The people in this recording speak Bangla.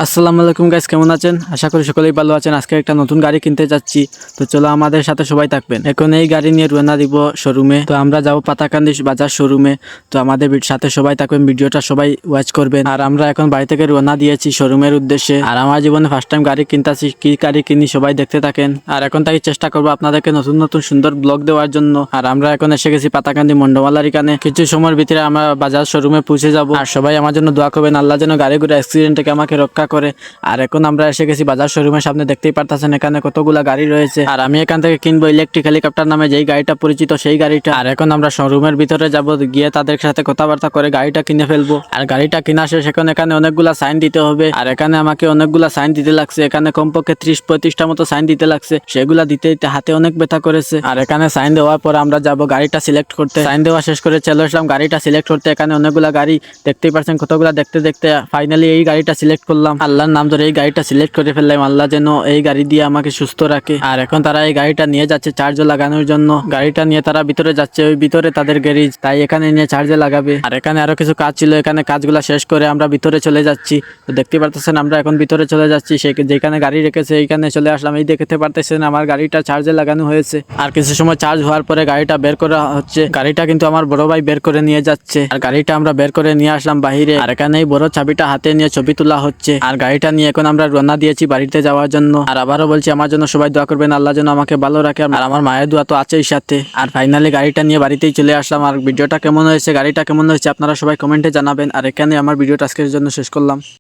আসসালামু আলাইকুম গাইস, কেমন আছেন? আশা করি সকলেই ভালো আছেন। আজকে একটা নতুন গাড়ি কিনতে যাচ্ছি, তো চলো আমাদের সাথে সবাই থাকবেন। এখন এই গাড়ি নিয়ে রওনা দিব শোরুমে। তো আমরা যাব পাতাকান্দি বাজার শোরুমে। তো আমাদের সাথে সবাই থাকবেন, ভিডিওটা সবাই ওয়াচ করবেন। আর আমরা এখন বাড়ি থেকে রওনা দিয়েছি শোরুমের উদ্দেশ্যে। আর আমার জীবনে ফার্স্ট টাইম গাড়ি কিনতেছি, কি গাড়ি কিনি সবাই দেখতে থাকেন। আর এখন থেকে চেষ্টা করবো আপনাদেরকে নতুন নতুন সুন্দর ব্লগ দেওয়ার জন্য। আর আমরা এখন এসে গেছি পাতাকান্দি মন্ডমালার এখানে। কিছু সময়ের ভিতরে আমরা বাজার শোরুমে পৌঁছে যাব। আর সবাই আমার জন্য দোয়া করবেন, আল্লাহ যেন গাড়িগুলো অ্যাক্সিডেন্ট থেকে আমাকে রক্ষা করে। আর এখন আমরা এসে গেছি বাজার শোরুমের সামনে। দেখতেই পারতেছেন এখানে কতগুলা গাড়ি রয়েছে। আর আমি এখান থেকে কিনবো ইলেকট্রিক হেলিকপ্টার নামে যেই গাড়িটা পরিচিত, সেই গাড়িটা। আর এখন আমরা শোরুমের ভিতরে যাব, গিয়ে তাদের সাথে কথাবার্তা করে গাড়িটা কিনে ফেলবো। আর গাড়িটা কিনা শেষ, এখন এখানে অনেকগুলা সাইন দিতে হবে। আর এখানে আমাকে অনেকগুলা সাইন দিতে লাগছে। এখানে কমপক্ষে 30-35টা মতো সাইন দিতে লাগছে। সেগুলা দিতে দিতে হাতে অনেক ব্যথা করেছে। আর এখানে সাইন দেওয়ার পর আমরা যাব গাড়িটা সিলেক্ট করতে। সাইন দেওয়া শেষ করে চলে আসলাম গাড়িটা সিলেক্ট করতে। এখানে অনেকগুলা গাড়ি দেখতেই পাচ্ছেন, কতগুলা দেখতে দেখতে ফাইনালি এই গাড়িটা সিলেক্ট করলাম। আল্লাহর নাম ধরে এই গাড়িটা সিলেক্ট করে ফেললাম। আল্লাহ যেন এই গাড়ি দিয়ে আমাকে সুস্থ রাখে। আর এখন তারা এই গাড়িটা নিয়ে যাচ্ছে চার্জে লাগানোর জন্য। গাড়িটা নিয়ে তারা ভিতরে যাচ্ছে, ওই ভিতরে তাদের গ্যারেজ, তাই এখানে নিয়ে চার্জে লাগাবে। আর এখানে আরো কিছু কাজ ছিল, এখানে কাজগুলা শেষ করে আমরা ভিতরে চলে যাচ্ছি। তো দেখতে পারতেছেন আমরা এখন ভিতরে চলে যাচ্ছি। যেখানে গাড়ি রেখেছে এইখানে চলে আসলাম। এই দেখতে পারতেছেন আমার গাড়িটা চার্জে লাগানো হয়েছে। আর কিছু সময় চার্জ হওয়ার পরে গাড়িটা বের করা হচ্ছে। গাড়িটা কিন্তু আমার বড় ভাই বের করে নিয়ে যাচ্ছে। আর গাড়িটা আমরা বের করে নিয়ে আসলাম বাহিরে। আর এখানে এই বড় চাবিটা হাতে নিয়ে ছবি তোলা হচ্ছে। আর গাড়িটা নিয়ে এখন আমরা রওনা দিয়েছি বাড়িতে যাওয়ার জন্য। আর আবারও বলছি, আমার জন্য সবাই দোয়া করবেন, আল্লাহ যেন আমাকে ভালো রাখে। আর আমার মায়ের দোয়া তো আছেই সাথে। আর ফাইনালি গাড়িটা নিয়ে বাড়িতেই চলে আসলাম। আর ভিডিওটা কেমন হয়েছে, গাড়িটা কেমন হয়েছে, আপনারা সবাই কমেন্টে জানাবেন। আর এখানে আমার ভিডিওটা আজকের জন্য শেষ করলাম।